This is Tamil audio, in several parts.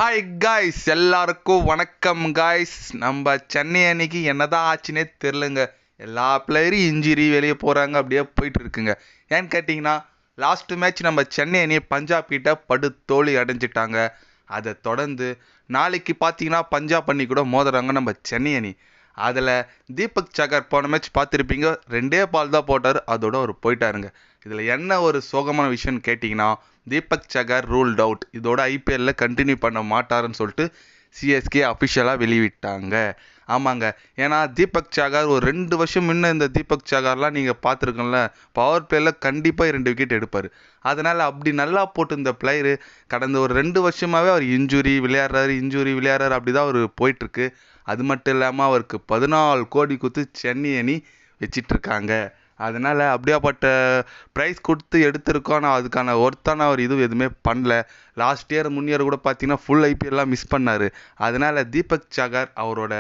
ஹாய் காய்ஸ், எல்லாருக்கும் வணக்கம் காய்ஸ். நம்ம சென்னை அன்னைக்கு என்னதான் ஆச்சுன்னே தெரிலங்க. எல்லா பிளேயரும் இன்ஜுரி வெளியே போகிறாங்க, அப்படியே போயிட்டு இருக்குங்க. ஏன்னு கேட்டிங்கன்னா, லாஸ்ட் மேட்ச் நம்ம சென்னை அணி பஞ்சாப் கிட்ட படு தோல்வி அடைஞ்சிட்டாங்க. அதை தொடர்ந்து நாளைக்கு பார்த்தீங்கன்னா பஞ்சாப் அணி கூட மோதுறாங்க நம்ம சென்னை அணி. அதில் தீபக் சகர் போன மேட்ச் பார்த்துருப்பீங்க, 2 பால் தான் போட்டார், அதோட அவர் போயிட்டாருங்க. இதில் என்ன ஒரு சோகமான விஷயம்னு கேட்டிங்கன்னா, தீபக் சகர் ரூல்ட் அவுட். இதோட ஐபிஎல்ல கண்டினியூ பண்ண மாட்டாருன்னு சொல்லிட்டு சிஎஸ்கே அஃபிஷியலாக வெளியிட்டாங்க. ஆமாங்க, ஏன்னா தீபக் சகர் ஒரு 2 வருஷம் முன்ன இந்த தீபக் சகர்லாம் நீங்கள் பார்த்துருக்கோம்ல, பவர் பிளேயில் கண்டிப்பாக 2 விக்கெட் எடுப்பார். அதனால் அப்படி நல்லா போட்டு இந்த பிளேயரு கடந்த ஒரு 2 வருஷமாகவே அவர் இன்ஜுரி விளையாடுறாரு அப்படி தான் அவர் போயிட்டுருக்கு. அது மட்டும் இல்லாமல் அவருக்கு 14 கோடி கொடுத்து சென்னை அணி வச்சிட்ருக்காங்க. அதனால் அப்படியாப்பட்ட ப்ரைஸ் கொடுத்து எடுத்திருக்கோம். ஆனால் அதுக்கான ஒர்த்தான அவர் எதுவுமே பண்ணல. லாஸ்ட் இயர் முன்னியர் கூட பார்த்தீங்கன்னா ஃபுல் ஐபிஎல்லாம் மிஸ் பண்ணார். அதனால் தீபக் சகர் அவரோட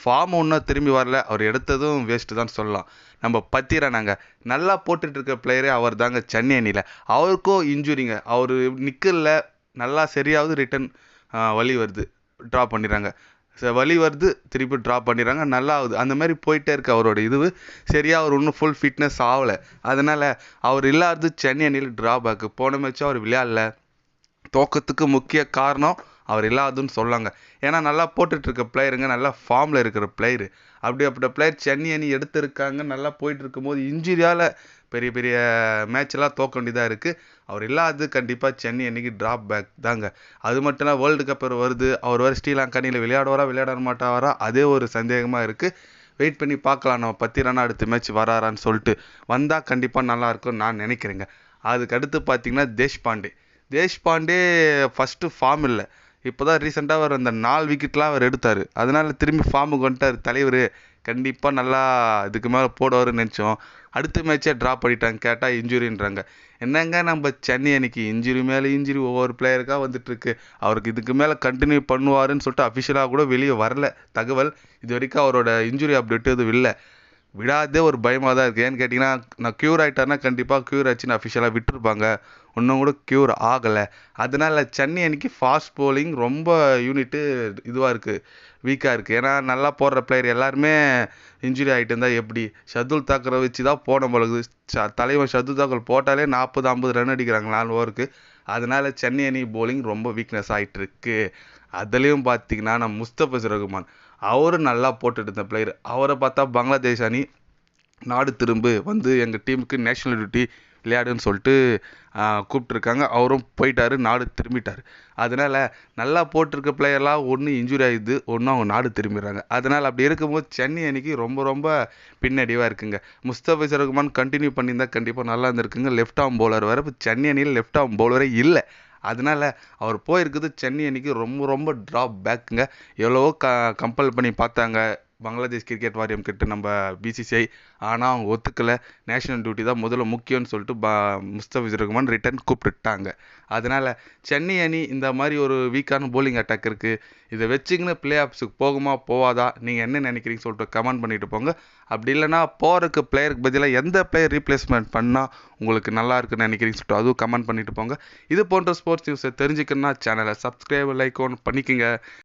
ஃபார்ம் ஒன்றும் திரும்பி வரல. அவர் எடுத்ததும் வேஸ்ட்டு தான் சொல்லலாம். நம்ம பத்திரனாங்க நல்லா போட்டுட்ருக்க பிளேயரே அவர் தாங்க சென்னை அணியில். அவருக்கும் இன்ஜுரிங்க, அவர் நிற்கல, நல்லா சரியாவது ரிட்டன் வழி வருது, ட்ரா பண்ணிடுறாங்க, வழி வருது, திருப்பி ட்ராப் பண்ணிடுறாங்க, நல்லா ஆகுது. அந்த மாதிரி போயிட்டே இருக்கு அவரோட சரியாக அவர் இன்னும் ஃபுல் ஃபிட்னஸ் ஆகலை. அதனால் அவர் இல்லாதது சென்னை அணியில் ட்ராபேக்கு. போன மேட்சும் அவர் விளையாடல. தோக்கத்துக்கு முக்கிய காரணம் அவர் இல்லாதுன்னு சொல்லாங்க. ஏன்னா நல்லா போட்டுட்ருக்க பிளேயருங்க, நல்லா ஃபார்மில் இருக்கிற பிளேயரு. அப்படிப்பட்ட பிளேயர் சென்னை அணி எடுத்திருக்காங்க. நல்லா போயிட்டு இருக்கும்போது இன்ஜுரியால் பெரிய பெரிய மேட்செல்லாம் தோக்க வேண்டியதாக இருக்குது. அவர் இல்லாதது கண்டிப்பாக சென்னை அன்றைக்கி ட்ராப் பேக் தாங்க. அது மட்டும் இல்லை, வேர்ல்டு கப் வருது, அவர் வர ஸ்ரீலங்கா அணியில் விளையாட மாட்டாரா, அதே ஒரு சந்தேகமாக இருக்குது. வெயிட் பண்ணி பார்க்கலாம், நம்ம பத்திரனா அடுத்த மேட்ச் வராரான்னு சொல்லிட்டு. வந்தால் கண்டிப்பாக நல்லாயிருக்கும்னு நான் நினைக்கிறேங்க. அதுக்கு அடுத்து பார்த்தீங்கன்னா தேஷ்பாண்டே ஃபஸ்ட்டு ஃபார்ம் இல்லை. இப்போ தான் ரீசெண்டாக அவர் அந்த 4 விக்கெட்லாம் அவர் எடுத்தார். அதனால் திரும்பி ஃபார்முக்கு வந்துட்டார் தலைவர். கண்டிப்பாக நல்லா இதுக்கு மேலே போடுவார்னு நினச்சோம். அடுத்த மேட்சே ட்ராப் பண்ணிட்டாங்க. கேட்டால் இன்ஜுரின்றாங்க. என்னங்க நம்ம சென்னை அன்னைக்கு இன்ஜுரி மேலே இன்ஜுரி ஒவ்வொரு பிளேயருக்காக வந்துட்டுருக்கு. அவருக்கு இதுக்கு மேலே கண்டினியூ பண்ணுவாருன்னு சொல்லிட்டு அஃபிஷியலாக கூட வெளியே வரல தகவல். இது வரைக்கும் அவரோட இன்ஜுரி அப்டேட் எதுவும் இல்லை. விடாதே ஒரு பயமாக தான் இருக்குது. ஏன்னு கேட்டிங்கன்னா, நான் க்யூர் ஆகிட்டாருன்னா கண்டிப்பாக க்யூர் ஆச்சுன்னு அஃபிஷியலாக விட்டுருப்பாங்க. இன்னும் கூட க்யூர் ஆகலை. அதனால் சென்னை அன்னைக்கு ஃபாஸ்ட் போலிங் ரொம்ப யூனிட்டு இதுவாக இருக்குது, வீக்காக இருக்குது. ஏன்னா நல்லா போடுற பிளேயர் எல்லாருமே இன்ஜுரி ஆகிட்டு இருந்தால் எப்படி? ஷர்துல் தாக்கரை வச்சு தான் போன பொழுது தலைவன் ஷர்துல் தாக்கர் போட்டாலே 40-50 ரன் அடிக்கிறாங்க 4 ஓவருக்கு. அதனால் சென்னை அணி போலிங் ரொம்ப வீக்னஸ் ஆகிட்டுருக்கு. அதுலேயும் பார்த்தீங்கன்னா, நம்ம முஸ்தபிசர் ரஹ்மான் அவரும் நல்லா போட்டுட்டு இருந்த பிளேயர். அவரை பார்த்தா பங்களாதேஷ் அணி நாடு திரும்பு வந்து எங்கள் டீமுக்கு நேஷ்னல் டியூட்டி விளையாடுன்னு சொல்லிட்டு கூப்பிட்ருக்காங்க. அவரும் போயிட்டார், நாடு திரும்பிட்டார். அதனால் நல்லா போட்டிருக்க பிளேயர்லாம் ஒன்று இன்ஜுரி ஆகிடுது, ஒன்று அவங்க நாடு திரும்பிடுறாங்க. அதனால் அப்படி இருக்கும்போது சென்னை அன்னைக்கு ரொம்ப ரொம்ப பின்னடைவாக இருக்குங்க. முஸ்தபிசர் ரஹ்மான் கண்டினியூ பண்ணியிருந்தால் கண்டிப்பாக நல்லா இருந்திருக்குங்க. லெஃப்ட் ஆர்ம் பவுலர் வேறு. இப்போ சென்னை அணியில் லெஃப்ட் ஆர்ம் பவுலரே இல்லை. அதனால் அவர் போயிருக்குது சென்னை அன்னைக்கு ரொம்ப ரொம்ப ட்ராப் பேக்குங்க. எவ்வளவோ கம்பல் பண்ணி பார்த்தாங்க பங்களாதேஷ் கிரிக்கெட் வாரியம் கிட்ட நம்ம பிசிசிஐ. ஆனால் அவங்க ஒத்துக்கலை. நேஷனல் டியூட்டி தான் முதல்ல முக்கியம்னு சொல்லிட்டு முஸ்தபிசர் ரஹ்மான் ரிட்டர்ன் கூப்பிட்டுட்டாங்க. அதனால் சென்னை அணி இந்த மாதிரி ஒரு வீக்கான போலிங் அட்டாக் இருக்குது. இதை வச்சுக்கின்னு பிளே ஆஃப்ஸுக்கு போகுமா போவாதா, நீங்கள் என்ன நினைக்கிறீங்கன்னு சொல்லிட்டு கமெண்ட் பண்ணிட்டு போங்க. அப்படி இல்லைனா போகிறதுக்கு பிளேயருக்கு பதிலாக எந்த பிளேயர் ரீப்ளேஸ்மெண்ட் பண்ணால் உங்களுக்கு நல்லா இருக்குன்னு நினைக்கிறீங்கன்னு சொல்லிட்டு அதுவும் கமெண்ட் பண்ணிட்டு போங்க. இது போன்ற ஸ்போர்ட்ஸ் நியூஸை தெரிஞ்சுக்கணுன்னா சேனலை சப்ஸ்கிரைப் லைக் பண்ணிக்கோங்க.